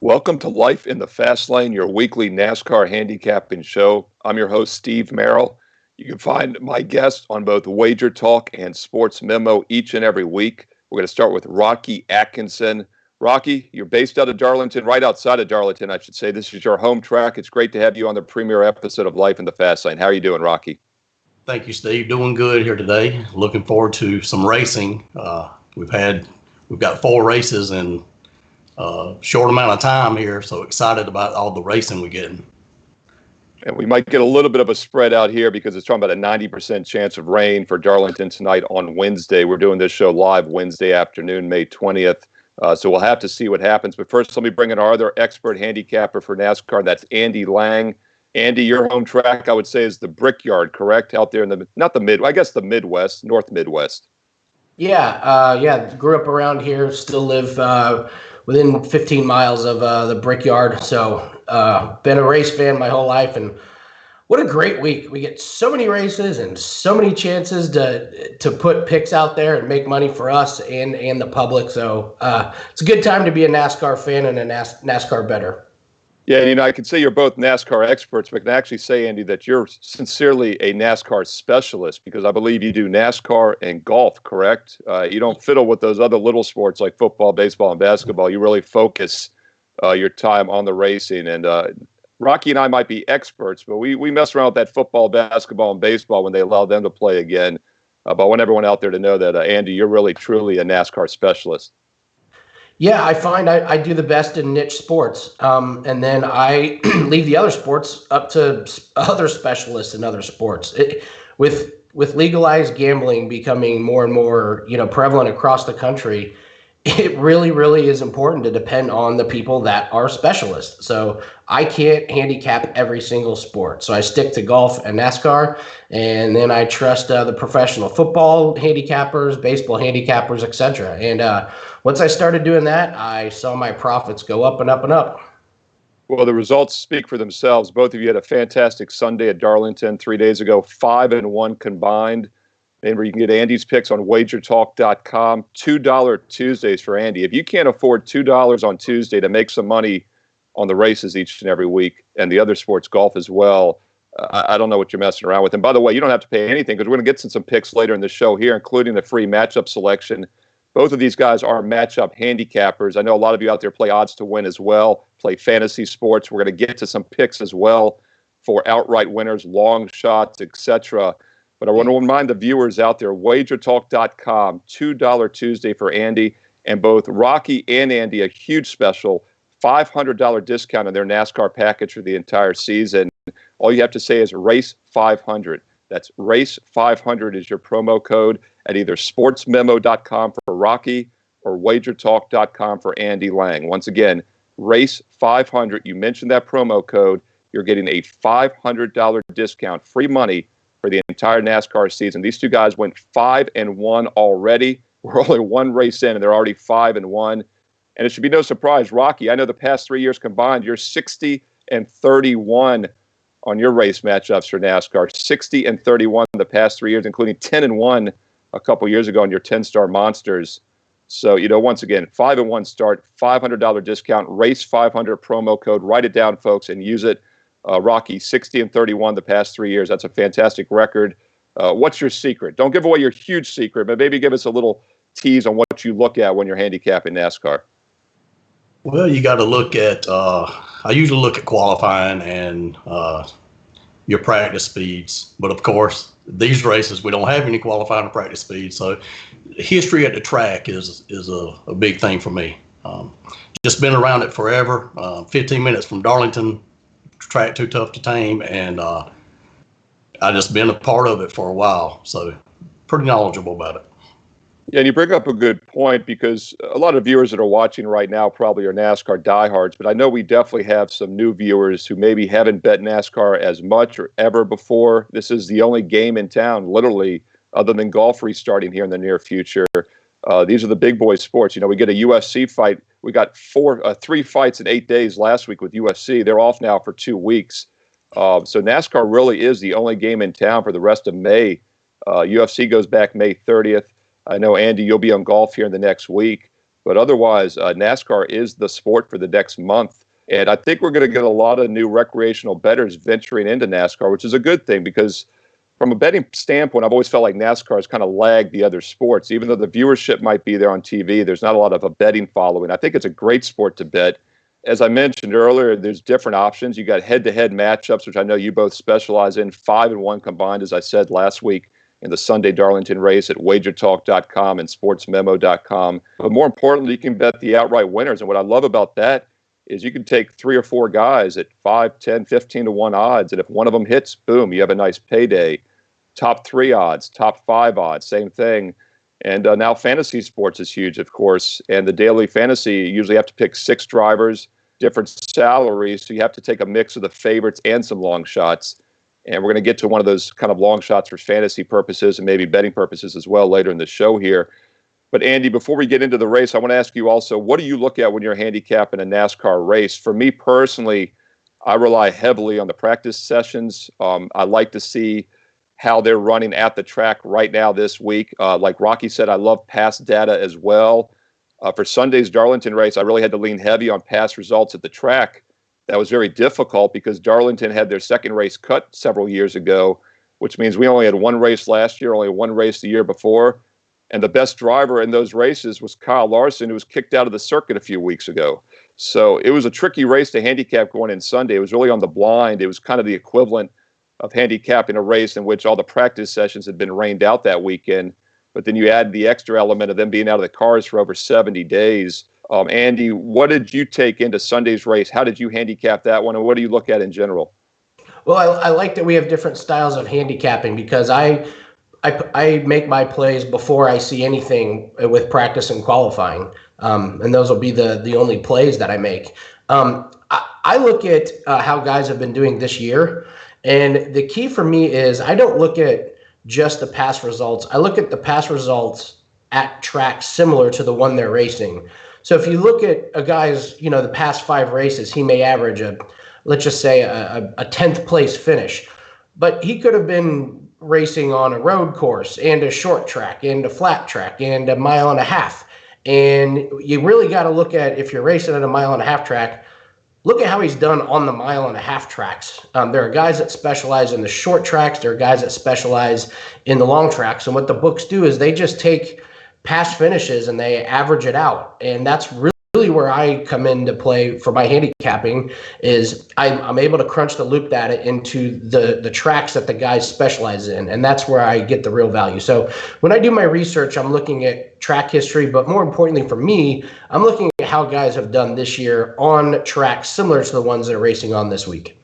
Welcome to Life in the Fast Lane, your weekly NASCAR handicapping show. I'm your host, Steve Merril. You can find my guests on both WagerTalk and Sports Memo each and every week. We're going to start with Rocky Atkinson. Rocky, you're based out of Darlington, right outside of Darlington, I should say. This is your home track. It's great to have you on the premiere episode of Life in the Fast Lane. How are you doing, Rocky? Thank you, Steve. Doing good here today. Looking forward to some racing. We've got 4 races in short amount of time here, so excited about all the racing we're getting. And we might get a little bit of a spread out here because it's talking about a 90% chance of rain for Darlington tonight on Wednesday. We're doing this show live Wednesday afternoon, May 20th. So we'll have to see what happens. But first, let me bring in our other expert handicapper for NASCAR. That's Andy Lang. Andy, your home track, I would say, is the Brickyard, correct? Out there in the the Midwest, North Midwest. Yeah. Grew up around here, still live within 15 miles of the Brickyard. So been a race fan my whole life. And what a great week. We get so many races and so many chances to put picks out there and make money for us and the public. So it's a good time to be a NASCAR fan and a NASCAR bettor. Yeah, I can say you're both NASCAR experts, but I can actually say, Andy, that you're sincerely a NASCAR specialist because I believe you do NASCAR and golf, correct? You don't fiddle with those other little sports like football, baseball, and basketball. You really focus your time on the racing. And Rocky and I might be experts, but we mess around with that football, basketball, and baseball when they allow them to play again. But I want everyone out there to know that, Andy, you're really, truly a NASCAR specialist. Yeah, I find I do the best in niche sports, and then I leave the other sports up to other specialists in other sports. With legalized gambling becoming more and more prevalent across the country, it really, really is important to depend on the people that are specialists. So I can't handicap every single sport. So I stick to golf and NASCAR, and then I trust the professional football handicappers, baseball handicappers, etc. And once I started doing that, I saw my profits go up and up and up. Well, the results speak for themselves. Both of you had a fantastic Sunday at Darlington 3 days ago, 5-1 combined. Remember, you can get Andy's picks on WagerTalk.com. $2 Tuesdays for Andy. If you can't afford $2 on Tuesday to make some money on the races each and every week and the other sports, golf as well, I don't know what you're messing around with. And by the way, you don't have to pay anything because we're going to get some picks later in the show here, including the free matchup selection. Both of these guys are matchup handicappers. I know a lot of you out there play odds to win as well, play fantasy sports. We're going to get to some picks as well for outright winners, long shots, etc. But I want to remind the viewers out there, WagerTalk.com, $2 Tuesday for Andy, and both Rocky and Andy, a huge special, $500 discount on their NASCAR package for the entire season. All you have to say is Race 500. That's Race 500 is your promo code at either sportsmemo.com for Rocky or WagerTalk.com for Andy Lang. Once again, Race 500. You mentioned that promo code. You're getting a $500 discount, free money for the entire NASCAR season. These two guys went 5-1 already. We're only one race in, and they're already 5-1. And it should be no surprise, Rocky, I know the past 3 years combined, you're 60-31 on your race matchups for NASCAR. 60-31 the past 3 years, including 10-1 a couple years ago on your 10-star monsters. So, once again, 5-1 start, $500 discount, Race 500 promo code. Write it down, folks, and use it. Rocky, 60-31 the past 3 years. That's a fantastic record. What's your secret? Don't give away your huge secret, but maybe give us a little tease on what you look at when you're handicapping NASCAR. Well, you got to look at, I usually look at qualifying and your practice speeds. But, of course, these races, we don't have any qualifying or practice speeds. So history at the track is a big thing for me. Just been around it forever. 15 minutes from Darlington, track too tough to tame, and I just been a part of it for a while, so pretty knowledgeable about it. Yeah, and you bring up a good point because a lot of viewers that are watching right now probably are NASCAR diehards, but I know we definitely have some new viewers who maybe haven't bet NASCAR as much or ever before. This is the only game in town, literally, other than golf restarting here in the near future. These are the big boy sports. We get a UFC fight. We got 3 fights in 8 days last week with UFC. They're off now for 2 weeks. So NASCAR really is the only game in town for the rest of May. UFC goes back May 30th. I know, Andy, you'll be on golf here in the next week. But otherwise, NASCAR is the sport for the next month. And I think we're going to get a lot of new recreational bettors venturing into NASCAR, which is a good thing because from a betting standpoint, I've always felt like NASCAR has kind of lagged the other sports. Even though the viewership might be there on TV, there's not a lot of a betting following. I think it's a great sport to bet. As I mentioned earlier, there's different options. You got head-to-head matchups, which I know you both specialize in, 5-1 combined, as I said last week, in the Sunday Darlington race at WagerTalk.com and SportsMemo.com. But more importantly, you can bet the outright winners. And what I love about that is you can take 3 or 4 guys at 5, 10, 15 to 1 odds. And if one of them hits, boom, you have a nice payday. Top 3 odds, top 5 odds, same thing. And now fantasy sports is huge, of course. And the daily fantasy, you usually have to pick 6 drivers, different salaries. So you have to take a mix of the favorites and some long shots. And we're going to get to one of those kind of long shots for fantasy purposes and maybe betting purposes as well later in the show here. But Andy, before we get into the race, I want to ask you also, what do you look at when you're handicapping a NASCAR race? For me personally, I rely heavily on the practice sessions. I like to see how they're running at the track right now this week. Like Rocky said, I love past data as well. For Sunday's Darlington race, I really had to lean heavy on past results at the track. That was very difficult because Darlington had their second race cut several years ago, which means we only had 1 race last year, only 1 race the year before. And the best driver in those races was Kyle Larson, who was kicked out of the circuit a few weeks ago. So it was a tricky race to handicap going in Sunday. It was really on the blind. It was kind of the equivalent of handicapping a race in which all the practice sessions had been rained out that weekend. But then you add the extra element of them being out of the cars for over 70 days. Andy, what did you take into Sunday's race? How did you handicap that one, and what do you look at in general? Well, I like that we have different styles of handicapping because I make my plays before I see anything with practice and qualifying, and those will be the only plays that I make. I look at how guys have been doing this year, and the key for me is I don't look at just the past results. I look at the past results at tracks similar to the one they're racing. So if you look at a guy's, the past 5 races, he may average let's just say a 10th place finish, but he could have been racing on a road course and a short track and a flat track and a 1.5 miles. And you really got to look at, if you're racing at a 1.5 mile track, look at how he's done on the 1.5 mile tracks. There are guys that specialize in the short tracks. There are guys that specialize in the long tracks. And what the books do is they just take past finishes and they average it out. And that's really where I come into play for my handicapping is I'm able to crunch the loop data into the tracks that the guys specialize in. And that's where I get the real value. So when I do my research, I'm looking at track history, but more importantly for me, I'm looking at how guys have done this year on tracks similar to the ones they're racing on this week.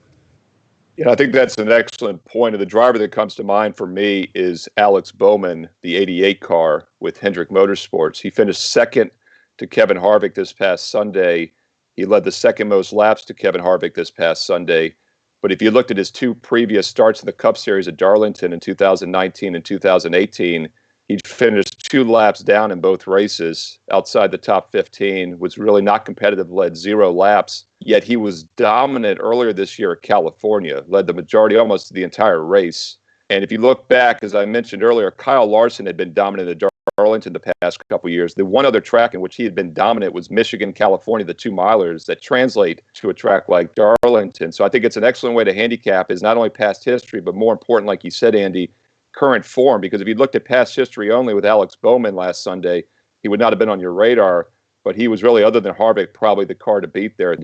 Yeah, I think that's an excellent point. And the driver that comes to mind for me is Alex Bowman, the 88 car with Hendrick Motorsports. He finished second to Kevin Harvick this past Sunday. He led the second most laps to Kevin Harvick this past Sunday. But if you looked at his 2 previous starts in the Cup Series at Darlington in 2019 and 2018, he finished 2 laps down in both races outside the top 15, was really not competitive, led 0 laps. Yet he was dominant earlier this year at California, led the majority, almost the entire race. And if you look back, as I mentioned earlier, Kyle Larson had been dominant at Darlington the past couple of years. The one other track in which he had been dominant was Michigan, California, the 2-milers that translate to a track like Darlington. So I think it's an excellent way to handicap is not only past history, but more important, like you said, Andy, current form. Because if you looked at past history only with Alex Bowman last Sunday, he would not have been on your radar. But he was really, other than Harvick, probably the car to beat there.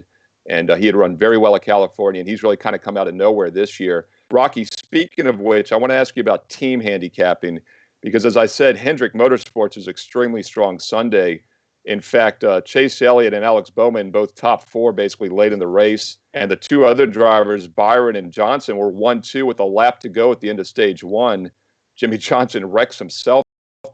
And he had run very well at California, and he's really kind of come out of nowhere this year. Rocky, speaking of which, I want to ask you about team handicapping, because as I said, Hendrick Motorsports is extremely strong Sunday. In fact, Chase Elliott and Alex Bowman, both top 4 basically late in the race. And the 2 other drivers, Byron and Johnson, were 1-2 with a lap to go at the end of stage 1. Jimmy Johnson wrecks himself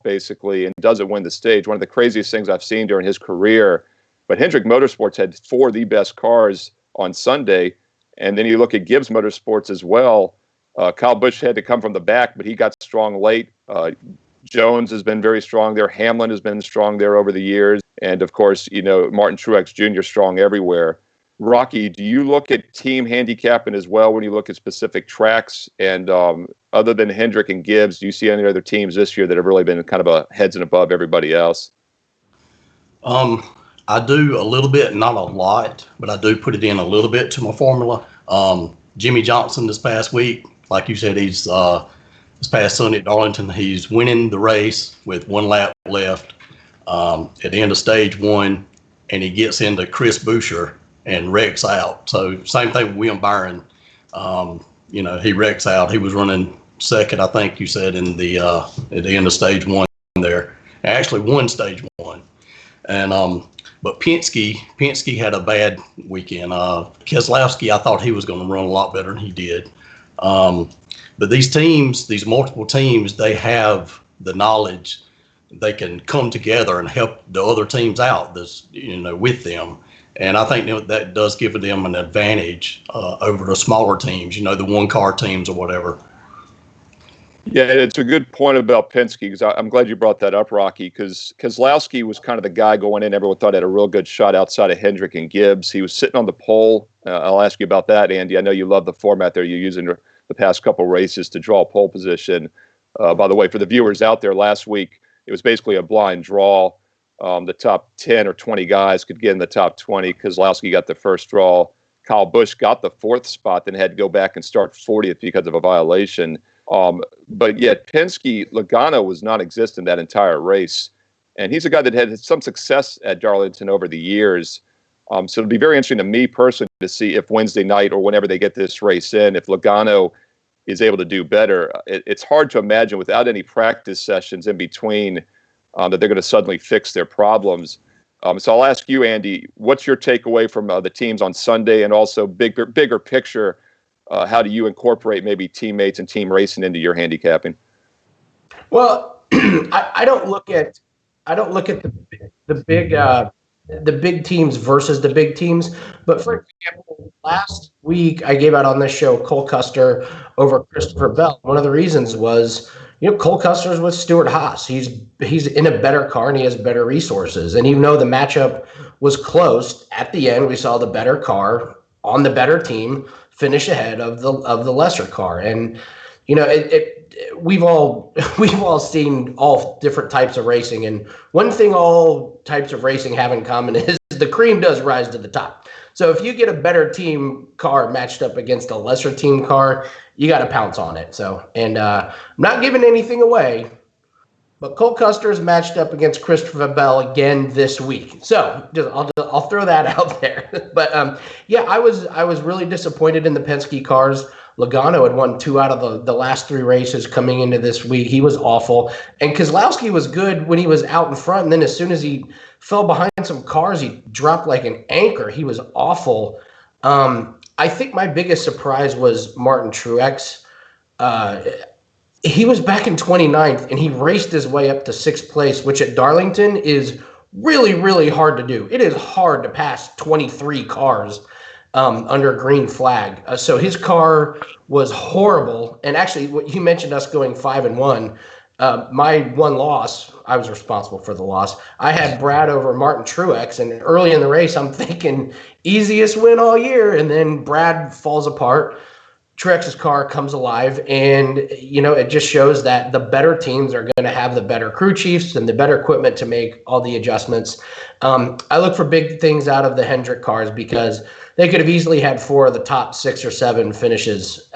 basically and doesn't win the stage. One of the craziest things I've seen during his career. But Hendrick Motorsports had 4 of the best cars on Sunday. And then you look at Gibbs Motorsports as well. Kyle Busch had to come from the back, but he got strong late. Jones has been very strong there. Hamlin has been strong there over the years. And, of course, Martin Truex Jr. strong everywhere. Rocky, do you look at team handicapping as well when you look at specific tracks? And other than Hendrick and Gibbs, do you see any other teams this year that have really been kind of a heads and above everybody else? I do a little bit, not a lot, but I do put it in a little bit to my formula. Jimmy Johnson this past week, like you said, he's this past Sunday at Darlington, he's winning the race with 1 lap left at the end of stage 1, and he gets into Chris Boucher and wrecks out. So same thing with William Byron. He wrecks out. He was running second, I think you said, in the at the end of stage 1 there. Actually won stage 1. And but Penske had a bad weekend. Keselowski, I thought he was going to run a lot better than he did. But these teams, these multiple teams, they have the knowledge. They can come together and help the other teams out with them. And I think that does give them an advantage over the smaller teams, the one-car teams or whatever. Yeah, it's a good point about Penske, because I'm glad you brought that up, Rocky, because Keselowski was kind of the guy going in. Everyone thought had a real good shot outside of Hendrick and Gibbs. He was sitting on the pole. I'll ask you about that, Andy. I know you love the format there you're using the past couple races to draw pole position. By the way, for the viewers out there, last week it was basically a blind draw. The top 10 or 20 guys could get in the top 20. Keselowski got the first draw. Kyle Busch got the 4th spot, then had to go back and start 40th because of a violation. But yet Penske, Logano was non-existent that entire race. And he's a guy that had some success at Darlington over the years. So it'll be very interesting to me personally to see if Wednesday night or whenever they get this race in, if Logano is able to do better. It's hard to imagine without any practice sessions in between that they're going to suddenly fix their problems. So I'll ask you, Andy, what's your takeaway from the teams on Sunday, and also bigger picture? How do you incorporate maybe teammates and team racing into your handicapping? Well, I don't look at the big teams versus the big teams. But for example, last week I gave out on this show Cole Custer over Christopher Bell. One of the reasons was, Cole Custer's with Stuart Haas. He's in a better car and he has better resources. And even though the matchup was close, at the end we saw the better car on the better team finish ahead of the lesser car. And we've all seen all different types of racing, and one thing all types of racing have in common is the cream does rise to the top. So if you get a better team car matched up against a lesser team car, you got to pounce on it. So, and I'm not giving anything away, but Cole Custer is matched up against Christopher Bell again this week. So I'll throw that out there. But I was really disappointed in the Penske cars. Logano had won 2 out of the last 3 races coming into this week. He was awful. And Keselowski was good when he was out in front. And then as soon as he fell behind some cars, he dropped like an anchor. He was awful. I think my biggest surprise was Martin Truex. He was back in 29th, and he raced his way up to 6th place, which at Darlington is really, really hard to do. It is hard to pass 23 cars under a green flag. So his car was horrible. And actually, you mentioned us going 5-1. My one loss, I was responsible for the loss. I had Brad over Martin Truex, and early in the race, I'm thinking easiest win all year. And then Brad falls apart. Truex's car comes alive, and it just shows that the better teams are going to have the better crew chiefs and the better equipment to make all the adjustments. I look for big things out of the Hendrick cars because they could have easily had 4 of the top 6 or 7 finishes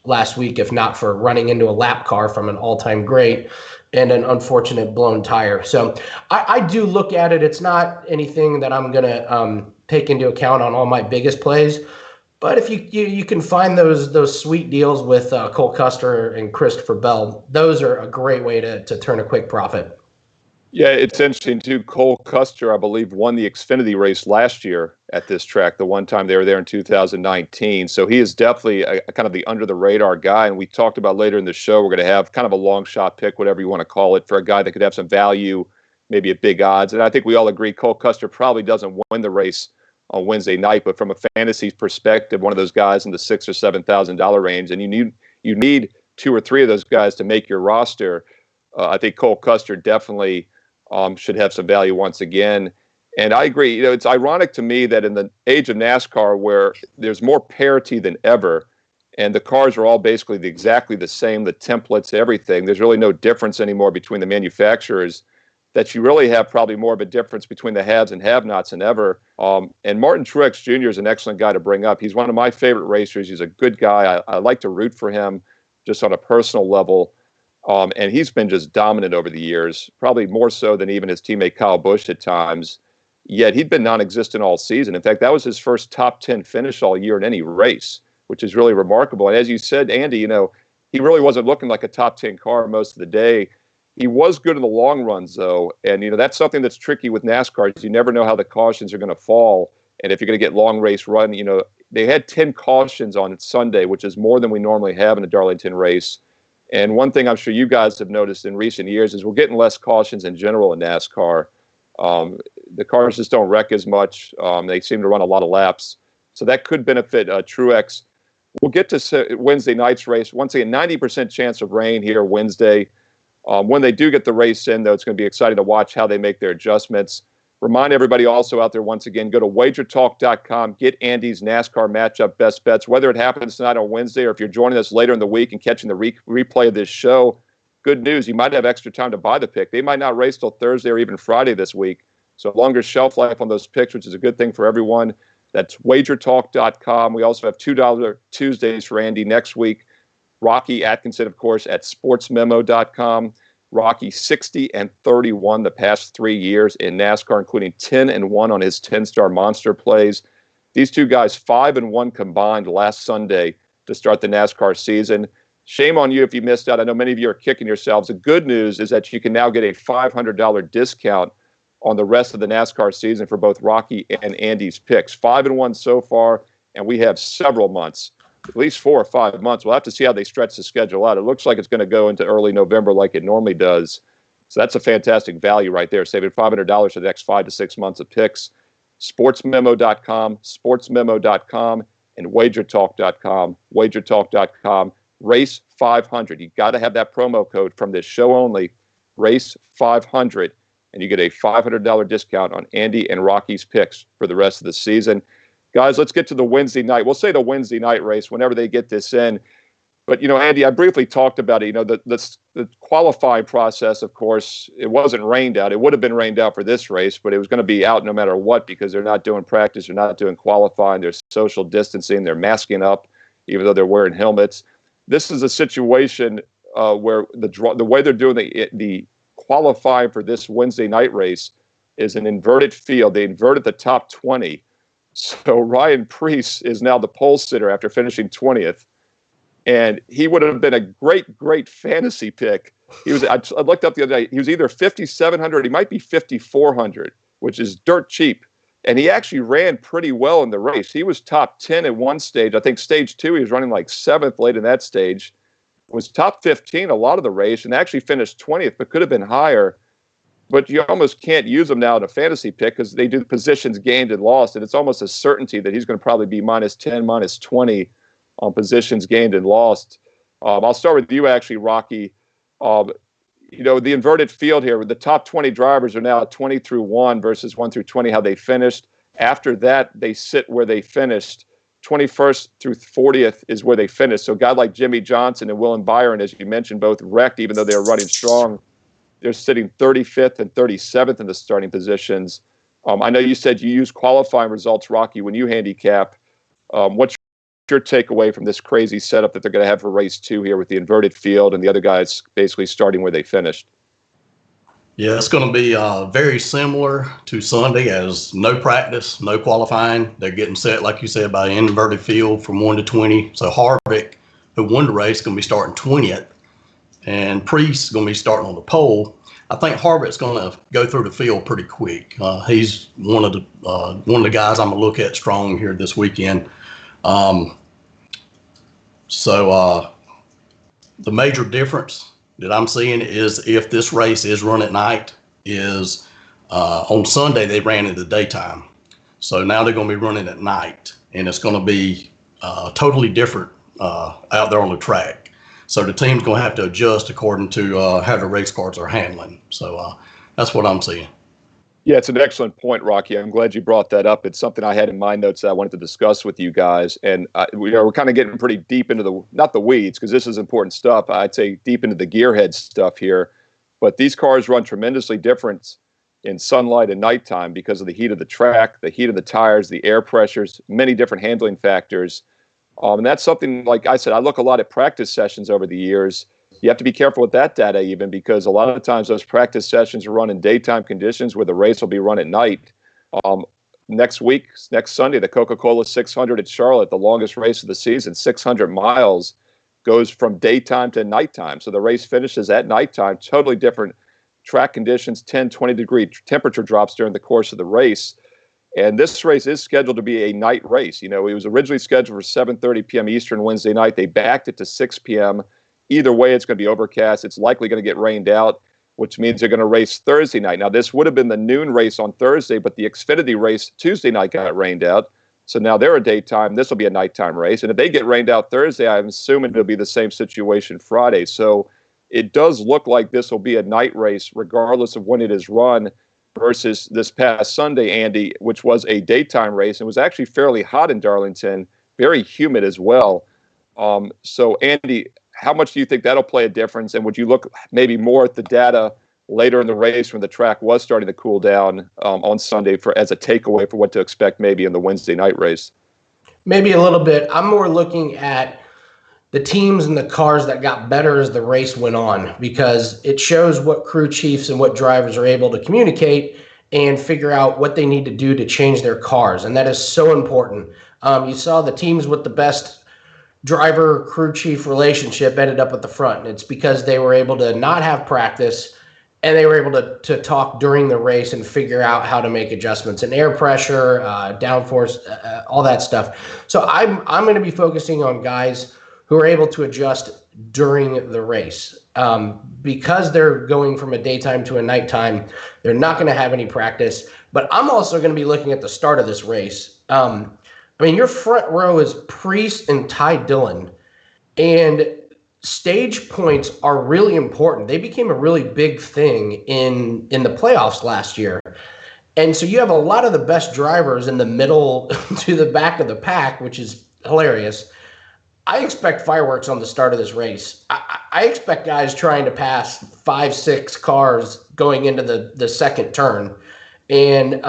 last week, if not for running into a lap car from an all-time great and an unfortunate blown tire. So I do look at it. It's not anything that I'm going to take into account on all my biggest plays. But if you can find those sweet deals with Cole Custer and Christopher Bell, those are a great way to turn a quick profit. Yeah, it's interesting too. Cole Custer, I believe, won the Xfinity race last year at this track, the one time they were there in 2019. So he is definitely a kind of the under-the-radar guy. And we talked about later in the show, we're going to have kind of a long shot pick, whatever you want to call it, for a guy that could have some value, maybe at big odds. And I think we all agree Cole Custer probably doesn't win the race on Wednesday night, but from a fantasy perspective, one of those guys in the $6,000 or $7,000 range, and you need 2 or 3 of those guys to make your roster. I think Cole Custer definitely should have some value once again. And I agree. It's ironic to me that in the age of NASCAR, where there's more parity than ever, and the cars are all basically exactly the same, the templates, everything. There's really no difference anymore between the manufacturers. that you really have probably more of a difference between the haves and have-nots than ever. And Martin Truex Jr. is an excellent guy to bring up. He's one of my favorite racers. He's a good guy. I like to root for him just on a personal level. And he's been just dominant over the years, probably more so than even his teammate Kyle Busch at times. Yet he'd been non-existent all season. In fact, that was his first top 10 finish all year in any race, which is really remarkable. And as you said, Andy, he really wasn't looking like a top 10 car most of the day. He was good in the long runs, though. And, that's something that's tricky with NASCAR is you never know how the cautions are going to fall. And if you're going to get long race run, they had 10 cautions on Sunday, which is more than we normally have in a Darlington race. And one thing I'm sure you guys have noticed in recent years is we're getting less cautions in general in NASCAR. The cars just don't wreck as much. They seem to run a lot of laps. So that could benefit Truex. We'll get to Wednesday night's race. Once again, 90% chance of rain here Wednesday. When they do get the race in, though, it's going to be exciting to watch how they make their adjustments. Remind everybody also out there, once again, go to WagerTalk.com, get Andy's NASCAR matchup best bets, whether it happens tonight on Wednesday or if you're joining us later in the week and catching the replay of this show. Good news, you might have extra time to buy the pick. They might not race till Thursday or even Friday this week. So longer shelf life on those picks, which is a good thing for everyone. That's WagerTalk.com. We also have $2 Tuesdays for Andy next week. Rocky Atkinson, of course, at SportsMemo.com. Rocky 60-31 the past 3 years in NASCAR, including 10-1 on his 10-star monster plays. These two guys 5-1 combined last Sunday to start the NASCAR season. Shame on you if you missed out. I know many of you are kicking yourselves. The good news is that you can now get a $500 discount on the rest of the NASCAR season for both Rocky and Andy's picks. 5-1 so far, and we have several months, at least 4 or 5 months. We'll have to see how they stretch the schedule out. It looks like it's going to go into early November like it normally does. So that's a fantastic value right there, saving $500 for the next 5 to 6 months of picks. SportsMemo.com, SportsMemo.com, and WagerTalk.com, WagerTalk.com. Race 500. You got to have that promo code from this show only, Race 500, and you get a $500 discount on Andy and Rocky's picks for the rest of the season. Guys, let's get to the Wednesday night. We'll say the Wednesday night race whenever they get this in. But, Andy, I briefly talked about it. The qualifying process, of course, it wasn't rained out. It would have been rained out for this race, but it was going to be out no matter what because they're not doing practice. They're not doing qualifying. They're social distancing. They're masking up, even though they're wearing helmets. This is a situation where the way they're doing the qualifying for this Wednesday night race is an inverted field. They inverted the top 20. So Ryan Preece is now the pole sitter after finishing 20th. And he would have been a great, great fantasy pick. I looked up the other day. He was either 5,700, he might be 5,400, which is dirt cheap. And he actually ran pretty well in the race. He was top 10 at one stage. I think stage 2, he was running like 7th late in that stage. Was top 15 a lot of the race and actually finished 20th, but could have been higher. But you almost can't use them now in a fantasy pick because they do positions gained and lost, and it's almost a certainty that he's going to probably be -10, -20 on positions gained and lost. I'll start with you, actually, Rocky. The inverted field here, the top 20 drivers are now at 20 through 1 versus 1 through 20, how they finished. After that, they sit where they finished. 21st through 40th is where they finished. So a guy like Jimmy Johnson and Willem Byron, as you mentioned, both wrecked, even though they were running strong. They're sitting 35th and 37th in the starting positions. I know you said you use qualifying results, Rocky, when you handicap. What's your takeaway from this crazy setup that they're going to have for race 2 here with the inverted field and the other guys basically starting where they finished? Yeah, it's going to be very similar to Sunday as no practice, no qualifying. They're getting set, like you said, by an inverted field from 1 to 20. So Harvick, who won the race, is going to be starting 20th. And Preece is going to be starting on the pole. I think Harvick's going to go through the field pretty quick. He's one of the guys I'm going to look at strong here this weekend. So the major difference that I'm seeing is if this race is run at night is on Sunday they ran in the daytime. So now they're going to be running at night, and it's going to be totally different out there on the track. So the team's going to have to adjust according to how the race cars are handling. So that's what I'm seeing. Yeah, it's an excellent point, Rocky. I'm glad you brought that up. It's something I had in my notes that I wanted to discuss with you guys. And we're kind of getting pretty deep into not the weeds, because this is important stuff. I'd say deep into the gearhead stuff here. But these cars run tremendously different in sunlight and nighttime because of the heat of the track, the heat of the tires, the air pressures, many different handling factors. And that's something, like I said, I look a lot at practice sessions over the years. You have to be careful with that data even, because a lot of the times those practice sessions are run in daytime conditions where the race will be run at night. Next Sunday, the Coca-Cola 600 at Charlotte, the longest race of the season, 600 miles, goes from daytime to nighttime. So the race finishes at nighttime, totally different track conditions, 10, 20-degree temperature drops during the course of the race. And this race is scheduled to be a night race. It was originally scheduled for 7:30 p.m. Eastern Wednesday night. They backed it to 6 p.m. Either way, it's going to be overcast. It's likely going to get rained out, which means they're going to race Thursday night. Now, this would have been the noon race on Thursday, but the Xfinity race Tuesday night got rained out. So now they're a daytime. This will be a nighttime race. And if they get rained out Thursday, I'm assuming it'll be the same situation Friday. So it does look like this will be a night race regardless of when it is run, versus this past Sunday, Andy, which was a daytime race. It was actually fairly hot in Darlington, very humid as well. So, Andy, how much do you think that'll play a difference? And would you look maybe more at the data later in the race when the track was starting to cool down on Sunday as a takeaway for what to expect maybe in the Wednesday night race? Maybe a little bit. I'm more looking at the teams and the cars that got better as the race went on, because it shows what crew chiefs and what drivers are able to communicate and figure out what they need to do to change their cars. And that is so important. You saw the teams with the best driver crew chief relationship ended up at the front. And it's because they were able to not have practice, and they were able to talk during the race and figure out how to make adjustments in air pressure, downforce, all that stuff. So I'm going to be focusing on guys who are able to adjust during the race. Because they're going from a daytime to a nighttime, they're not going to have any practice. But I'm also going to be looking at the start of this race. Your front row is Priest and Ty Dillon, and stage points are really important. They became a really big thing in the playoffs last year. And so you have a lot of the best drivers in the middle to the back of the pack, which is hilarious. I expect fireworks on the start of this race. I expect guys trying to pass 5-6 cars going into the second turn. And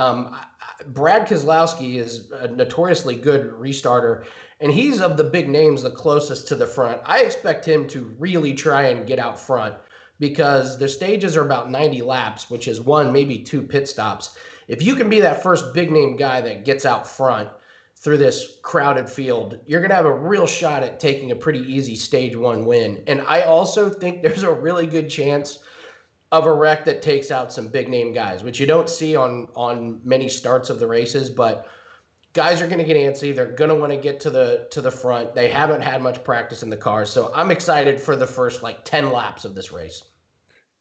Brad Keselowski is a notoriously good restarter, and he's of the big names the closest to the front. I expect him to really try and get out front, because the stages are about 90 laps, which is 1, maybe 2 pit stops. If you can be that first big name guy that gets out front through this crowded field, you're going to have a real shot at taking a pretty easy stage 1 win. And I also think there's a really good chance of a wreck that takes out some big name guys, which you don't see on many starts of the races, but guys are going to get antsy. They're going to want to get to the front. They haven't had much practice in the cars. So I'm excited for the first 10 laps of this race.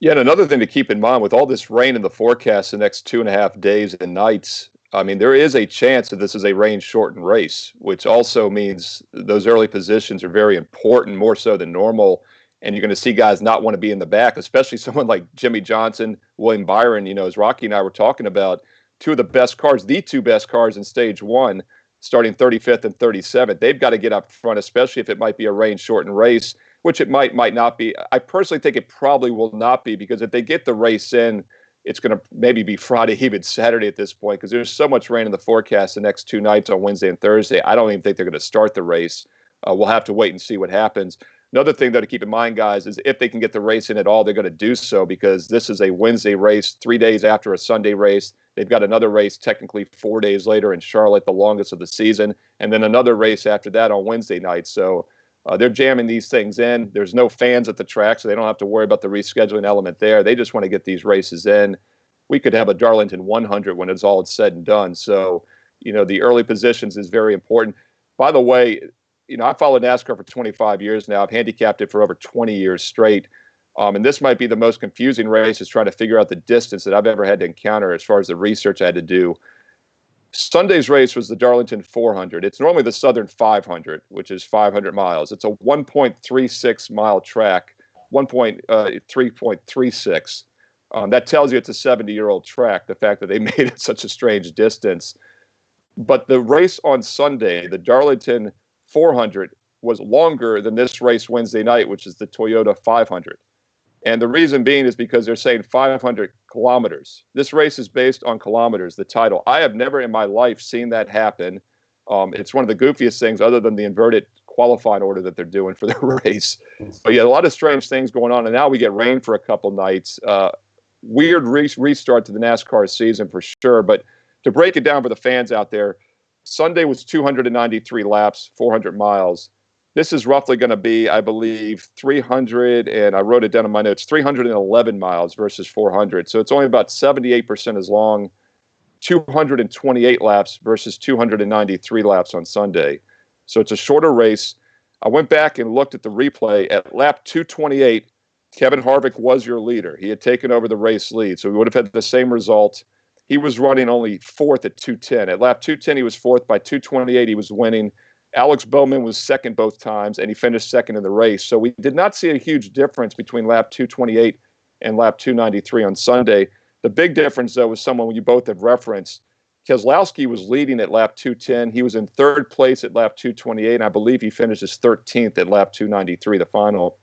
Yeah, and another thing to keep in mind with all this rain in the forecast the next 2.5 days and nights, there is a chance that this is a rain-shortened race, which also means those early positions are very important, more so than normal. And you're going to see guys not want to be in the back, especially someone like Jimmy Johnson, William Byron. As Rocky and I were talking about, two of the best cars, the two best cars in stage 1, starting 35th and 37th. They've got to get up front, especially if it might be a rain-shortened race, which it might not be. I personally think it probably will not be, because if they get the race in, it's going to maybe be Friday, even Saturday at this point, because there's so much rain in the forecast the next 2 nights on Wednesday and Thursday. I don't even think they're going to start the race. We'll have to wait and see what happens. Another thing, though, to keep in mind, guys, is if they can get the race in at all, they're going to do so, because this is a Wednesday race 3 days after a Sunday race. They've got another race technically 4 days later in Charlotte, the longest of the season, and then another race after that on Wednesday night. So they're jamming these things in. There's no fans at the track, so they don't have to worry about the rescheduling element there. They just want to get these races in. We could have a Darlington 100 when it's all said and done. So, the early positions is very important. By the way, I followed NASCAR for 25 years now. I've handicapped it for over 20 years straight. And this might be the most confusing race, is trying to figure out the distance that I've ever had to encounter as far as the research I had to do. Sunday's race was the Darlington 400. It's normally the Southern 500, which is 500 miles. It's a 1.36 mile track, 3.36. That tells you it's a 70-year-old track, the fact that they made it such a strange distance. But the race on Sunday, the Darlington 400, was longer than this race Wednesday night, which is the Toyota 500. And the reason being is because they're saying 500 kilometers. This race is based on kilometers, the title. I have never in my life seen that happen. It's one of the goofiest things other than the inverted qualifying order that they're doing for the race. But yeah, a lot of strange things going on. And now we get rain for a couple nights. Weird restart to the NASCAR season for sure. But to break it down for the fans out there, Sunday was 293 laps, 400 miles. This is roughly going to be, I believe, 300, and I wrote it down in my notes, 311 miles versus 400. So it's only about 78% as long, 228 laps versus 293 laps on Sunday. So it's a shorter race. I went back and looked at the replay. At lap 228, Kevin Harvick was your leader. He had taken over the race lead, so we would have had the same result. He was running only fourth at 210. At lap 210, he was fourth. By 228, he was winning. Alex Bowman was second both times, and he finished second in the race. So we did not see a huge difference between lap 228 and lap 293 on Sunday. The big difference, though, was someone you both have referenced. Keselowski was leading at lap 210. He was in third place at lap 228, and I believe he finishes 13th at lap 293, the final.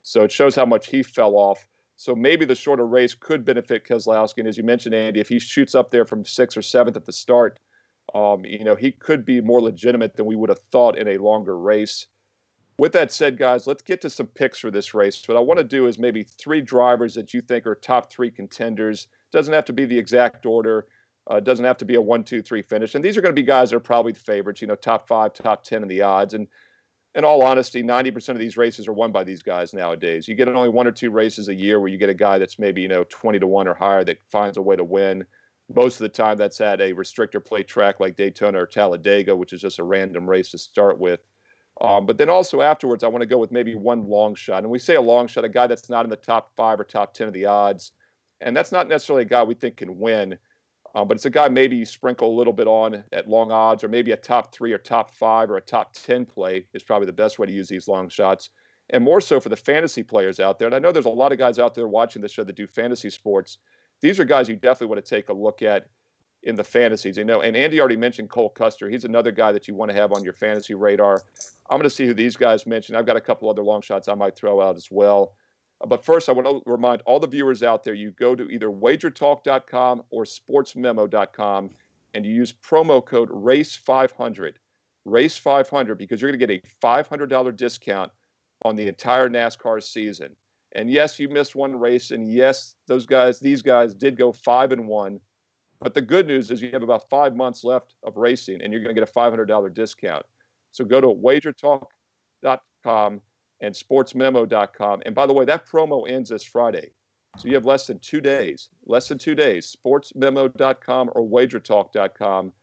So it shows how much he fell off. So maybe the shorter race could benefit Keselowski. And as you mentioned, Andy, if he shoots up there from 6th or 7th at the start, he could be more legitimate than we would have thought in a longer race. With that said, guys, let's get to some picks for this race. What I want to do is maybe 3 drivers that you think are top 3 contenders. Doesn't have to be the exact order. Doesn't have to be a 1, 2, 3 finish. And these are going to be guys that are probably the favorites, top 5, top 10 in the odds. And in all honesty, 90% of these races are won by these guys nowadays. You get only 1 or 2 races a year where you get a guy that's maybe, 20 to 1 or higher that finds a way to win. Most of the time, that's at a restrictor plate track like Daytona or Talladega, which is just a random race to start with. But then also afterwards, I want to go with maybe one long shot. And we say a long shot, a guy that's not in the top 5 or top 10 of the odds. And that's not necessarily a guy we think can win. But it's a guy maybe you sprinkle a little bit on at long odds, or maybe a top 3 or top 5 or a top 10 play is probably the best way to use these long shots. And more so for the fantasy players out there. And I know there's a lot of guys out there watching the show that do fantasy sports. These are guys you definitely want to take a look at in the fantasies. And Andy already mentioned Cole Custer. He's another guy that you want to have on your fantasy radar. I'm going to see who these guys mentioned. I've got a couple other long shots I might throw out as well. But first, I want to remind all the viewers out there, you go to either WagerTalk.com or SportsMemo.com, and you use promo code RACE500, RACE500, because you're going to get a $500 discount on the entire NASCAR season. And yes, you missed one race, and yes, these guys did go 5-1. But the good news is you have about 5 months left of racing, and you're going to get a $500 discount. So go to WagerTalk.com and SportsMemo.com. And by the way, that promo ends this Friday. So you have less than 2 days. SportsMemo.com or WagerTalk.com.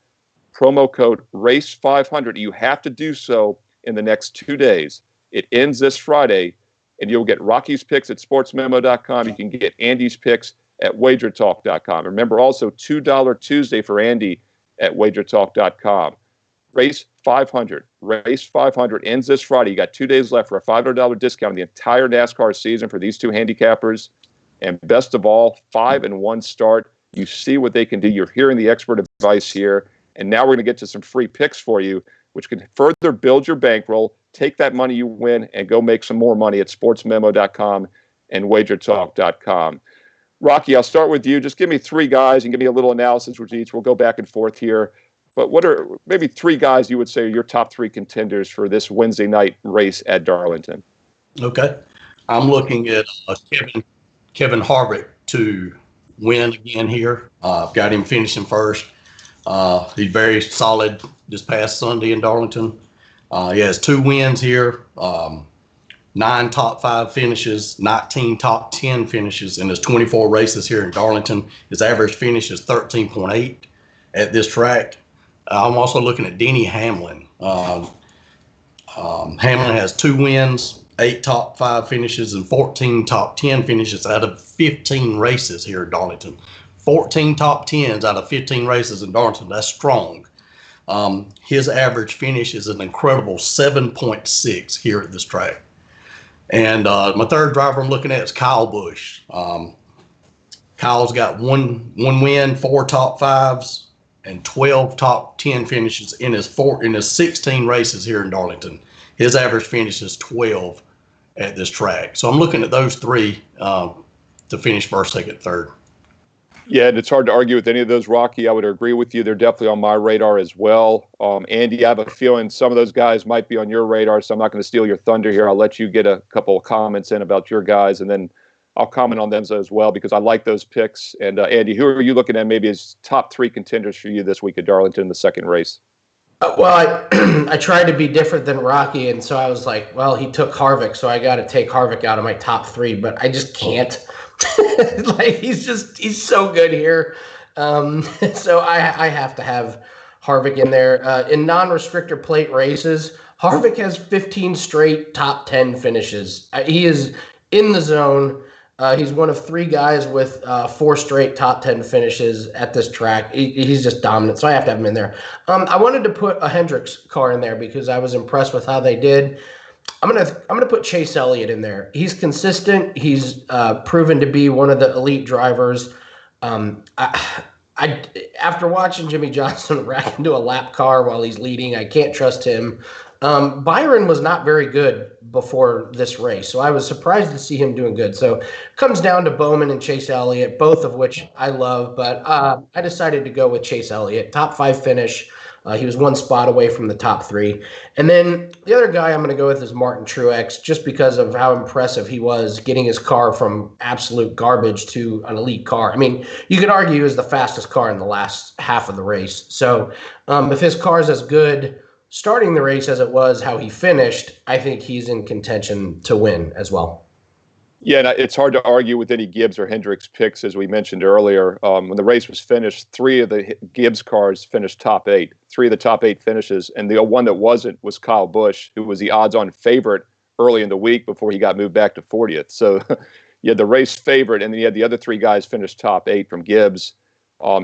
Promo code RACE500. You have to do so in the next 2 days. It ends this Friday. And you'll get Rocky's picks at SportsMemo.com. You can get Andy's picks at WagerTalk.com. Remember also $2 Tuesday for Andy at WagerTalk.com. Race 500. Race 500 ends this Friday. You got 2 days left for a $500 discount on the entire NASCAR season for these 2 handicappers. And best of all, 5-1 start. You see what they can do. You're hearing the expert advice here. And now we're going to get to some free picks for you, which can further build your bankroll. Take that money you win and go make some more money at SportsMemo.com and WagerTalk.com. Rocky, I'll start with you. Just give me 3 guys and give me a little analysis with each. We'll go back and forth here. But what are maybe 3 guys you would say are your top 3 contenders for this Wednesday night race at Darlington? Okay. I'm looking at Kevin Harvick to win again here. I've got him finishing first. He's very solid this past Sunday in Darlington. He has 2 wins here, 9 top 5 finishes, 19 top 10 finishes in his 24 races here in Darlington. His average finish is 13.8 at this track. I'm also looking at Denny Hamlin. Hamlin has 2 wins, 8 top 5 finishes, and 14 top 10 finishes out of 15 races here at Darlington. 14 top 10s out of 15 races in Darlington. That's strong. His average finish is an incredible 7.6 here at this track. And my third driver I'm looking at is Kyle Busch. Kyle's got one win, 4 top 5s, and 12 top 10 finishes in his 16 races here in Darlington. His average finish is 12 at this track. So I'm looking at those three to finish first, second, third. Yeah, and it's hard to argue with any of those, Rocky. I would agree with you. They're definitely on my radar as well. Andy, I have a feeling some of those guys might be on your radar, so I'm not going to steal your thunder here. I'll let you get a couple of comments in about your guys, and then I'll comment on them as well because I like those picks. And Andy, who are you looking at maybe as top three contenders for you this week at Darlington in the second race? Well, I tried to be different than Rocky, and so I was like, well, he took Harvick, so I got to take Harvick out of my top three, but I just can't. Like, he's so good here. So I have to have Harvick in there. In non-restrictor plate races, Harvick has 15 straight top 10 finishes. He is in the zone. He's one of three guys with 4 straight top 10 finishes at this track. He's just dominant, so I have to have him in there. I wanted to put a Hendricks car in there because I was impressed with how they did. I'm gonna put Chase Elliott in there. He's consistent. He's proven to be one of the elite drivers. After watching Jimmy Johnson rack into a lap car while he's leading, I can't trust him. Byron was not very good before this race, so I was surprised to see him doing good. So it comes down to Bowman and Chase Elliott, both of which I love, but I decided to go with Chase Elliott. Top 5 finish. He was 1 spot away from the top 3. And then the other guy I'm going to go with is Martin Truex, just because of how impressive he was getting his car from absolute garbage to an elite car. I mean, you could argue he was the fastest car in the last half of the race. So if his car is as good starting the race as it was how he finished, I think he's in contention to win as well. Yeah, and it's hard to argue with any Gibbs or Hendricks picks, as we mentioned earlier. When the race was finished, 3 of the Gibbs cars finished top 8, 3 of the top 8 finishes, and the one that wasn't was Kyle Busch, who was the odds-on favorite early in the week before he got moved back to 40th. So you had the race favorite, and then you had the other 3 guys finish top 8 from Gibbs.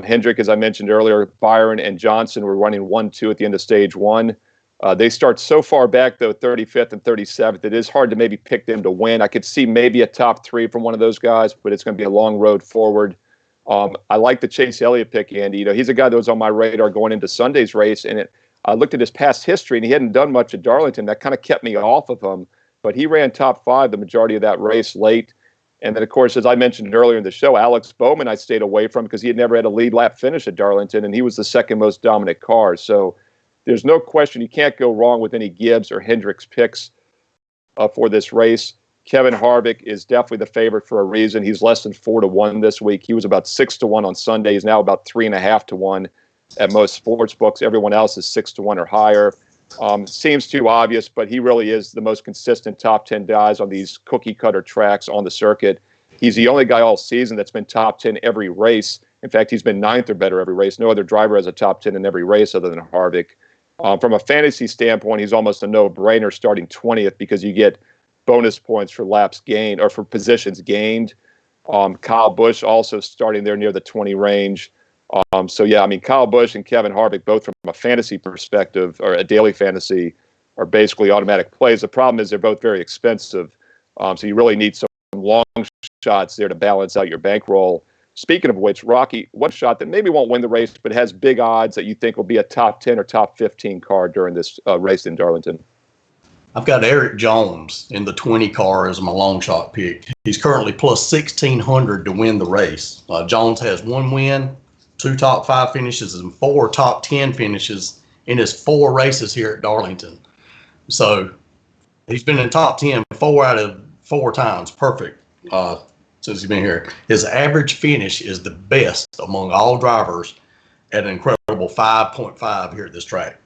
Hendrick, as I mentioned earlier, Byron and Johnson were running 1-2 at the end of stage 1. They start so far back, though, 35th and 37th. It is hard to maybe pick them to win. I could see maybe a top 3 from one of those guys, but it's going to be a long road forward. I like the Chase Elliott pick, Andy. You know, he's a guy that was on my radar going into Sunday's race, and I looked at his past history, and he hadn't done much at Darlington. That kind of kept me off of him, but he ran top 5 the majority of that race late. And then, of course, as I mentioned earlier in the show, Alex Bowman I stayed away from because he had never had a lead lap finish at Darlington, and he was the second most dominant car. So there's no question you can't go wrong with any Gibbs or Hendricks picks for this race. Kevin Harvick is definitely the favorite for a reason. He's less than 4-1 this week. He was about 6-1 on Sunday. He's now about 3.5-1 at most sports books. Everyone else is 6-1 or higher. Seems too obvious, but he really is the most consistent top 10 guys on these cookie cutter tracks on the circuit. He's the only guy all season that's been top 10 every race. In fact, he's been 9th or better every race. No other driver has a top 10 in every race other than Harvick. From a fantasy standpoint, he's almost a no-brainer starting 20th because you get bonus points for laps gained or for positions gained. Kyle Busch also starting there near the 20 range. So, yeah, I mean, Kyle Busch and Kevin Harvick, both from a fantasy perspective or a daily fantasy, are basically automatic plays. The problem is they're both very expensive. So you really need some long shots there to balance out your bankroll. Speaking of which, Rocky, what shot that maybe won't win the race but has big odds that you think will be a top 10 or top 15 car during this race in Darlington? I've got Eric Jones in the 20 car as my long shot pick. He's currently plus 1,600 to win the race. Jones has 1 win, 2 top 5 finishes, and 4 top 10 finishes in his 4 races here at Darlington. So he's been in top 10 4 out of 4 times. Perfect. Since he's been here. His average finish is the best among all drivers at an incredible 5.5 here at this track.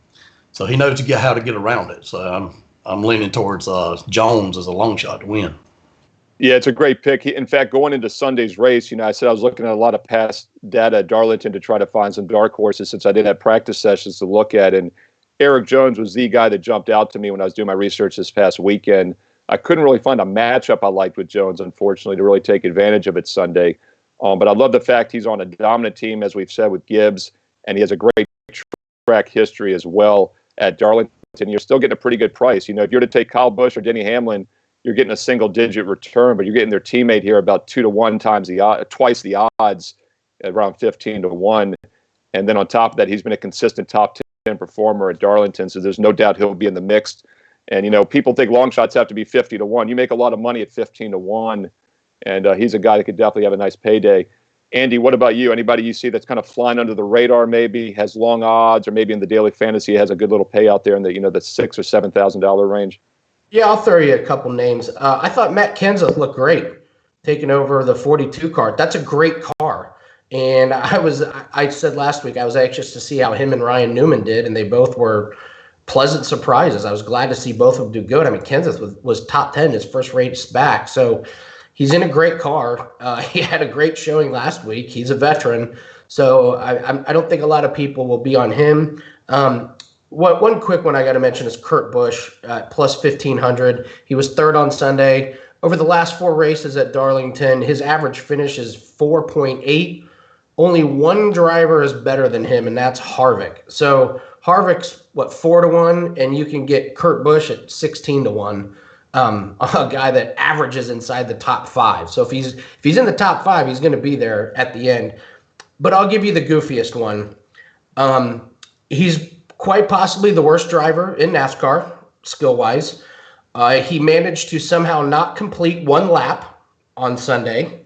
So he knows how to get around it. So I'm leaning towards Jones as a long shot to win. Yeah, it's a great pick. In fact, going into Sunday's race, you know, I said I was looking at a lot of past data at Darlington to try to find some dark horses since I did have practice sessions to look at. And Eric Jones was the guy that jumped out to me when I was doing my research this past weekend. I couldn't really find a matchup I liked with Jones, unfortunately, to really take advantage of it Sunday. But I love the fact he's on a dominant team, as we've said, with Gibbs, and he has a great track history as well at Darlington. You're still getting a pretty good price. You know, if you're to take Kyle Busch or Denny Hamlin, you're getting a single-digit return, but you're getting their teammate here about 2-to-1 twice the odds, around 15-1. And then on top of that, he's been a consistent top 10 performer at Darlington, so there's no doubt he'll be in the mix And, people think long shots have to be 50-1. You make a lot of money at 15-1. And he's a guy that could definitely have a nice payday. Andy, what about you? Anybody you see that's kind of flying under the radar, maybe has long odds, or maybe in the daily fantasy has a good little payout there in the the $6,000 or $7,000 range? Yeah, I'll throw you a couple names. I thought Matt Kenseth looked great, taking over the 42 car. That's a great car. And I said last week I was anxious to see how him and Ryan Newman did, and they both were pleasant surprises. I was glad to see both of them do good. I mean, Kenseth was top 10 his first race back, so he's in a great car. He had a great showing last week. He's a veteran, so I don't think a lot of people will be on him. One quick one I got to mention is Kurt Busch at plus 1,500. He was third on Sunday. Over the last 4 races at Darlington, his average finish is 4.8. Only one driver is better than him, and that's Harvick. So Harvick's 4-1, and you can get Kurt Busch at 16-1. A guy that averages inside the top 5. So if he's in the top 5, he's going to be there at the end. But I'll give you the goofiest one. He's quite possibly the worst driver in NASCAR, skill-wise. He managed to somehow not complete 1 lap on Sunday,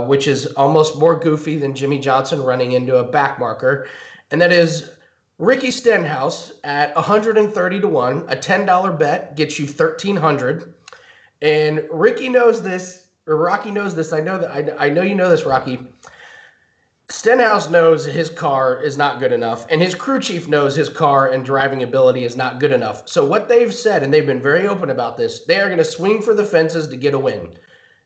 which is almost more goofy than Jimmy Johnson running into a back marker. And that is Ricky Stenhouse at 130-1. A $10 bet gets you $1,300. And Ricky knows this, or Rocky knows this. I know you know this, Rocky. Stenhouse knows his car is not good enough, and his crew chief knows his car and driving ability is not good enough. So what they've said, and they've been very open about this, they are going to swing for the fences to get a win.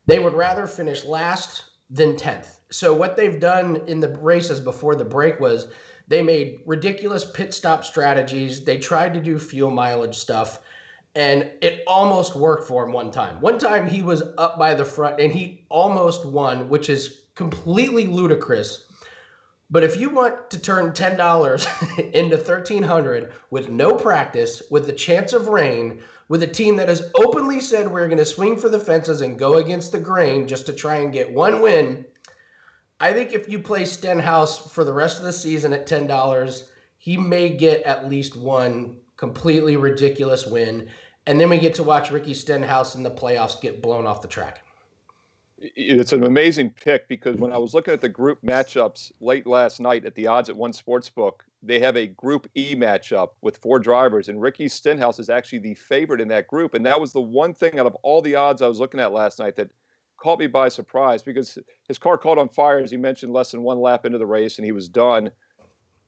They would rather finish last than 10th. So what they've done in the races before the break was they made ridiculous pit stop strategies. They tried to do fuel mileage stuff, and it almost worked for him one time. One time he was up by the front, and he almost won, which is completely ludicrous. But if you want to turn $10 into $1,300 with no practice, with the chance of rain, with a team that has openly said we're going to swing for the fences and go against the grain just to try and get one win, I think if you play Stenhouse for the rest of the season at $10, he may get at least one completely ridiculous win. And then we get to watch Ricky Stenhouse in the playoffs get blown off the track. It's an amazing pick because when I was looking at the group matchups late last night at the odds at one sportsbook, they have a Group E matchup with 4 drivers, and Ricky Stenhouse is actually the favorite in that group. And that was the one thing out of all the odds I was looking at last night that caught me by surprise because his car caught on fire, as you mentioned, less than 1 lap into the race, and he was done.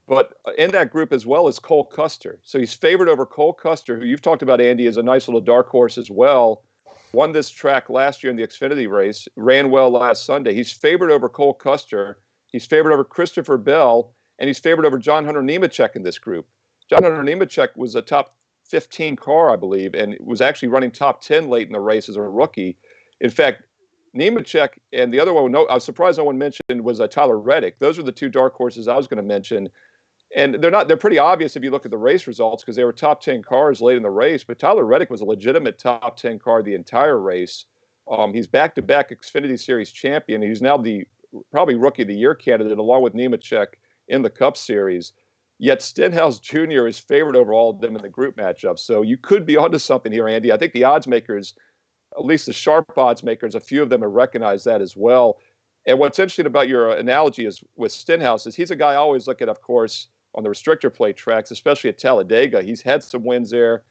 But in that group as well is Cole Custer. So he's favored over Cole Custer, who you've talked about, Andy, is a nice little dark horse as well. Won this track last year in the Xfinity race, ran well last Sunday. He's favored over Cole Custer. He's favored over Christopher Bell, and he's favored over John Hunter Nemechek in this group. John Hunter Nemechek was a top 15 car, I believe, and was actually running top 10 late in the race as a rookie. In fact, Nemechek and the other one, I was surprised no one mentioned, was Tyler Reddick. Those are the 2 dark horses I was going to mention. And they're pretty obvious if you look at the race results because they were top 10 cars late in the race. But Tyler Reddick was a legitimate top 10 car the entire race. He's back-to-back Xfinity Series champion. He's now the probably Rookie of the Year candidate along with Nemechek in the Cup Series. Yet Stenhouse Jr. is favored over all of them in the group matchup. So you could be onto something here, Andy. I think the odds makers, at least the sharp odds makers, a few of them have recognized that as well. And what's interesting about your analogy is with Stenhouse is he's a guy I always look at, of course, on the restrictor plate tracks, especially at Talladega. He's had some wins there,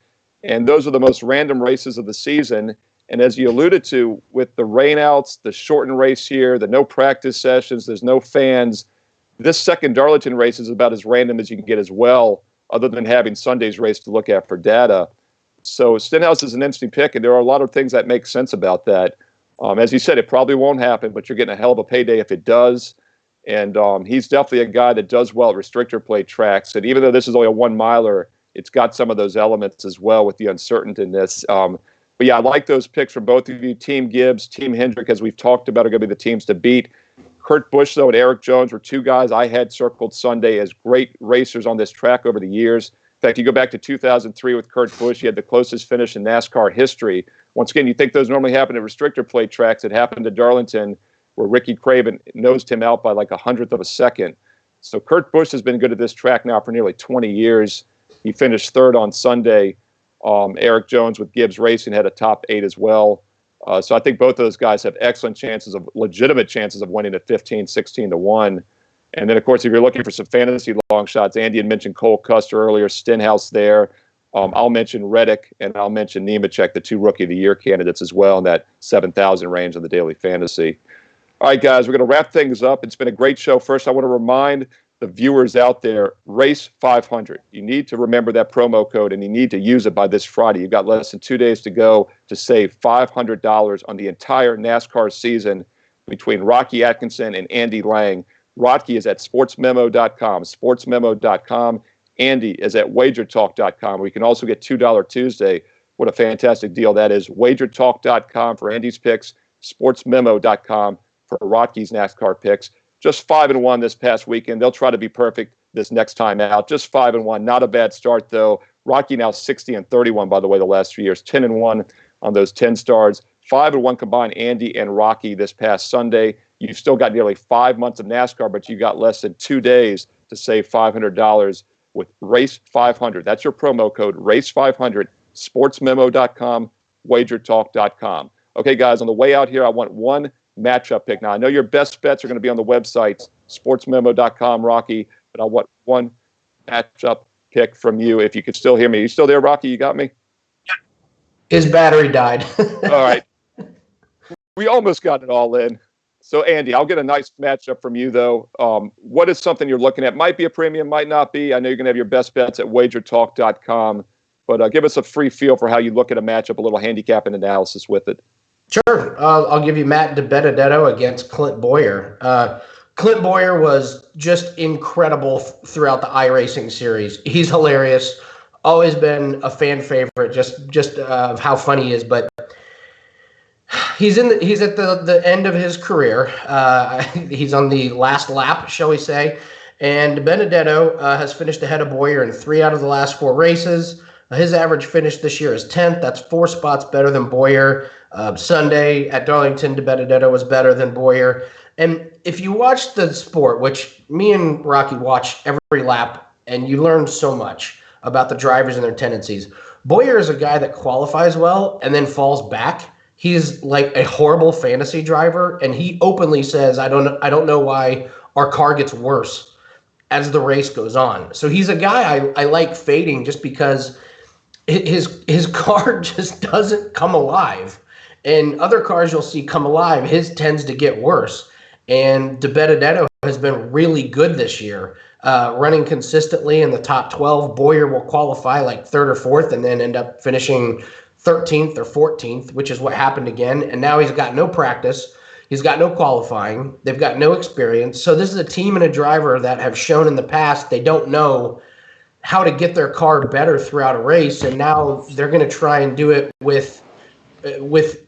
and those are the most random races of the season. And as you alluded to, with the rainouts, the shortened race here, the no practice sessions, there's no fans, this second Darlington race is about as random as you can get as well, other than having Sunday's race to look at for data. So Stenhouse is an interesting pick, and there are a lot of things that make sense about that. As you said, it probably won't happen, but you're getting a hell of a payday if it does. And he's definitely a guy that does well at restrictor plate tracks. And even though this is only a 1-miler, it's got some of those elements as well with the uncertaintiness. But yeah, I like those picks from both of you. Team Gibbs, Team Hendrick, as we've talked about, are going to be the teams to beat. Kurt Busch, though, and Eric Jones were 2 guys I had circled Sunday as great racers on this track over the years. In fact, you go back to 2003 with Kurt Busch, he had the closest finish in NASCAR history. Once again, you think those normally happen at restrictor plate tracks. It happened at Darlington, where Ricky Craven nosed him out by like 100th of a second. So Kurt Busch has been good at this track now for nearly 20 years. He finished 3rd on Sunday. Eric Jones with Gibbs Racing had a top 8 as well. So I think both of those guys have excellent chances of legitimate chances of winning at 15, 16 to 1. And then, of course, if you're looking for some fantasy long shots, Andy had mentioned Cole Custer earlier, Stenhouse there. I'll mention Reddick and I'll mention Nemechek, the 2 Rookie of the Year candidates as well in that 7,000 range of the daily fantasy. All right, guys, we're going to wrap things up. It's been a great show. First, I want to remind the viewers out there, Race 500. You need to remember that promo code, and you need to use it by this Friday. You've got less than 2 days to go to save $500 on the entire NASCAR season between Rocky Atkinson and Andy Lang. Rocky is at sportsmemo.com, sportsmemo.com. Andy is at wagertalk.com, where you can also get $2 Tuesday. What a fantastic deal that is. Wagertalk.com for Andy's picks, sportsmemo.com for Rocky's NASCAR picks. Just 5-1 this past weekend. They'll try to be perfect this next time out. Just 5-1. Not a bad start, though. Rocky now 60-31, by the way, the last 3 years. 10-1 on those 10 starts. 5-1 combined, Andy and Rocky this past Sunday. You've still got nearly 5 months of NASCAR, but you got less than 2 days to save $500 with Race 500. That's your promo code, Race 500, sportsmemo.com, wagertalk.com. Okay, guys, on the way out here, I want one matchup pick. Now, I know your best bets are going to be on the website, sportsmemo.com, Rocky, but I want one matchup pick from you. If you could still hear me. You still there, Rocky? You got me? His battery died. All right. We almost got it all in. So, Andy, I'll get a nice matchup from you, though. What is something you're looking at? Might be a premium, might not be. I know you're going to have your best bets at wagertalk.com, but give us a free feel for how you look at a matchup, a little handicapping analysis with it. Sure. I'll give you Matt DiBenedetto against Clint Boyer. Clint Boyer was just incredible throughout the iRacing series. He's hilarious. Always been a fan favorite, just of how funny he is. But he's at the end of his career. He's on the last lap, shall we say. And DiBenedetto has finished ahead of Boyer in 3 out of the last 4 races. His average finish this year is 10th. That's 4 spots better than Boyer. Sunday at Darlington, DiBenedetto was better than Boyer. And if you watch the sport, which me and Rocky watch every lap, and you learn so much about the drivers and their tendencies. Boyer is a guy that qualifies well and then falls back. He's like a horrible fantasy driver, and he openly says, I don't know why our car gets worse as the race goes on. So he's a guy I like fading just because his car just doesn't come alive. And other cars you'll see come alive, his tends to get worse. And DiBenedetto has been really good this year, running consistently in the top 12. Boyer will qualify like 3rd or 4th and then end up finishing 13th or 14th, which is what happened again. And now he's got no practice. He's got no qualifying. They've got no experience. So this is a team and a driver that have shown in the past they don't know how to get their car better throughout a race. And now they're going to try and do it with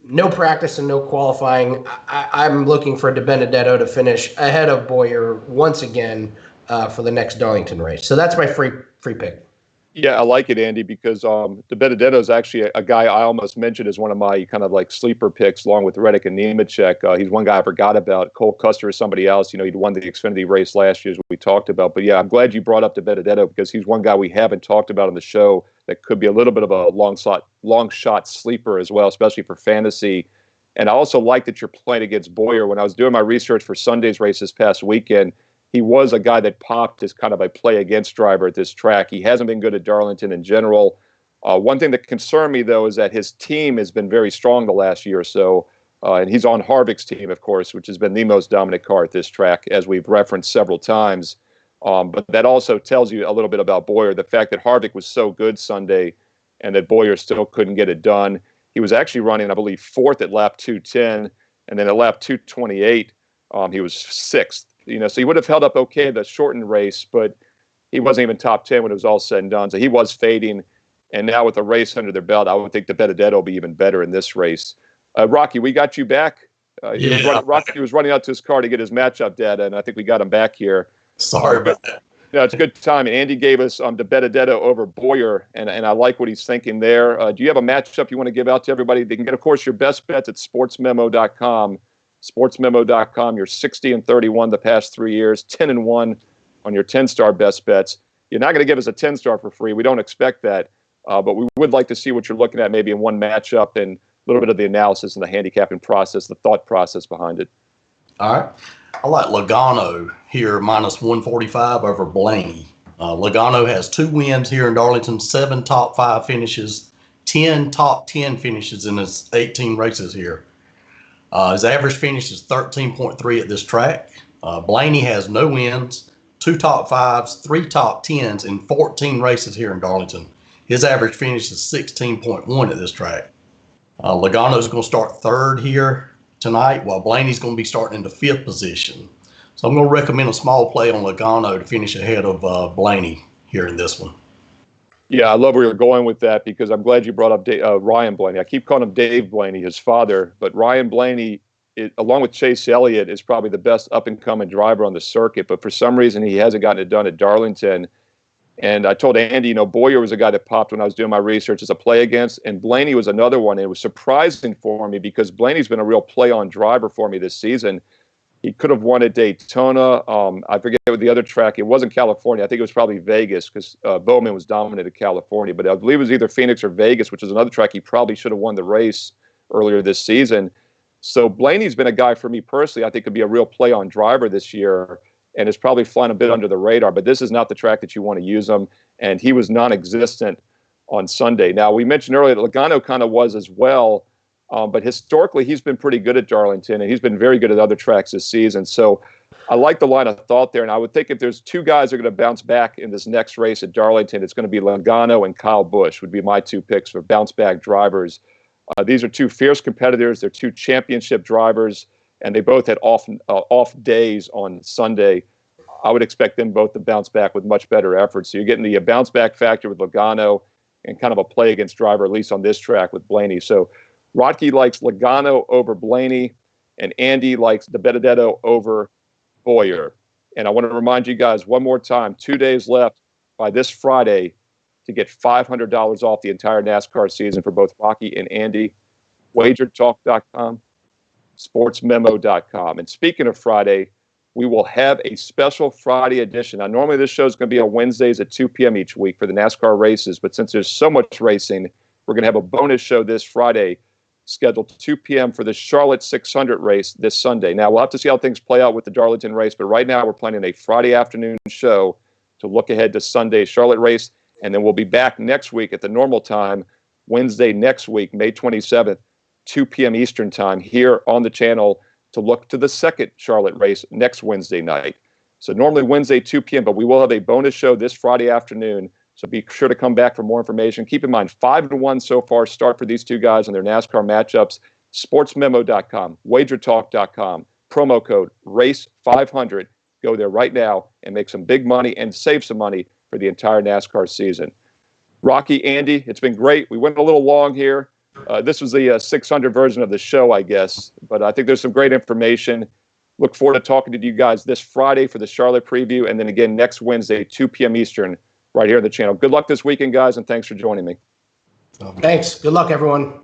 no practice and no qualifying. I'm looking for DiBenedetto to finish ahead of Boyer once again for the next Darlington race. So that's my free pick. Yeah, I like it, Andy, because DiBenedetto is actually a guy I almost mentioned as one of my kind of like sleeper picks, along with Reddick and Nemechek. He's one guy I forgot about. Cole Custer is somebody else. You know, he'd won the Xfinity race last year, as we talked about. But yeah, I'm glad you brought up DiBenedetto because he's one guy we haven't talked about on the show that could be a little bit of a long shot sleeper as well, especially for fantasy. And I also like that you're playing against Boyer. When I was doing my research for Sunday's race this past weekend, he was a guy that popped as kind of a play against driver at this track. He hasn't been good at Darlington in general. One thing that concerned me, though, is that his team has been very strong the last year or so. And he's on Harvick's team, of course, which has been the most dominant car at this track, as we've referenced several times. But that also tells you a little bit about Boyer. The fact that Harvick was so good Sunday and that Boyer still couldn't get it done. He was actually running, I believe, 4th at lap 210. And then at lap 228, he was 6th. You know, so he would have held up okay in the shortened race, but he wasn't even top 10 when it was all said and done. So he was fading. And now with the race under their belt, I would think DiBenedetto will be even better in this race. Rocky, we got you back. Rocky was running out to his car to get his matchup data, and I think we got him back here. Sorry about that. Yeah, it's a good time. Andy gave us DiBenedetto over Boyer, and I like what he's thinking there. Do you have a matchup you want to give out to everybody? They can get, of course, your best bets at sportsmemo.com. Sportsmemo.com, you're 60-31 the past 3 years, 10-1 on your 10-star best bets. You're not going to give us a 10-star for free. We don't expect that. But we would like to see what you're looking at maybe in one matchup and a little bit of the analysis and the handicapping process, the thought process behind it. All right. I like Logano here, minus 145 over Blaney. Logano has 2 wins here in Darlington, 7 top 5 finishes, 10 top 10 finishes in his 18 races here. His average finish is 13.3 at this track. Blaney has no wins, 2 top 5s, 3 top 10s in 14 races here in Darlington. His average finish is 16.1 at this track. Logano's going to start 3rd here tonight, while Blaney's going to be starting in the 5th position. So I'm going to recommend a small play on Logano to finish ahead of Blaney here in this one. Yeah, I love where you're going with that, because I'm glad you brought up Ryan Blaney. I keep calling him Dave Blaney, his father, but Ryan Blaney, along with Chase Elliott, is probably the best up-and-coming driver on the circuit, but for some reason he hasn't gotten it done at Darlington. And I told Andy, Boyer was a guy that popped when I was doing my research as a play against, and Blaney was another one. And it was surprising for me because Blaney's been a real play-on driver for me this season. He could have won at Daytona. I forget what the other track. It wasn't California. I think it was probably Vegas, because Bowman was dominant at California. But I believe it was either Phoenix or Vegas, which is another track he probably should have won the race earlier this season. So Blaney's been a guy for me personally I think could be a real play-on driver this year, and is probably flying a bit under the radar. But this is not the track that you want to use him, and he was non-existent on Sunday. Now, we mentioned earlier that Logano kind of was as well, but historically he's been pretty good at Darlington, and he's been very good at other tracks this season. So I like the line of thought there, and I would think if there's 2 guys that are going to bounce back in this next race at Darlington, it's going to be Logano and Kyle Busch would be my 2 picks for bounce-back drivers. These are 2 fierce competitors. They're 2 championship drivers, and they both had off days on Sunday. I would expect them both to bounce back with much better effort. So you're getting the bounce back factor with Logano and kind of a play against driver, at least on this track with Blaney. So Rodkey likes Logano over Blaney, and Andy likes De Benedetto over Boyer. And I want to remind you guys one more time, 2 days left by this Friday to get $500 off the entire NASCAR season for both Rocky and Andy. WagerTalk.com, SportsMemo.com. And speaking of Friday, we will have a special Friday edition. Now, normally this show is going to be on Wednesdays at 2 p.m. each week for the NASCAR races, but since there's so much racing, we're going to have a bonus show this Friday scheduled 2 p.m. for the Charlotte 600 race this Sunday. Now, we'll have to see how things play out with the Darlington race, but right now we're planning a Friday afternoon show to look ahead to Sunday's Charlotte race, and then we'll be back next week at the normal time, Wednesday next week, May 27th, 2 p.m. Eastern time, here on the channel to look to the second Charlotte race next Wednesday night. So normally Wednesday, 2 p.m., but we will have a bonus show this Friday afternoon. So be sure to come back for more information. Keep in mind, 5-1 so far start for these 2 guys on their NASCAR matchups. SportsMemo.com, WagerTalk.com, promo code RACE500. Go there right now and make some big money and save some money for the entire NASCAR season. Rocky, Andy, it's been great. We went a little long here. This was the 600 version of the show, I guess, but I think there's some great information. Look forward to talking to you guys this Friday for the Charlotte preview, and then again next Wednesday, 2 p.m. Eastern, right here on the channel. Good luck this weekend, guys, and thanks for joining me. Thanks. Good luck, everyone.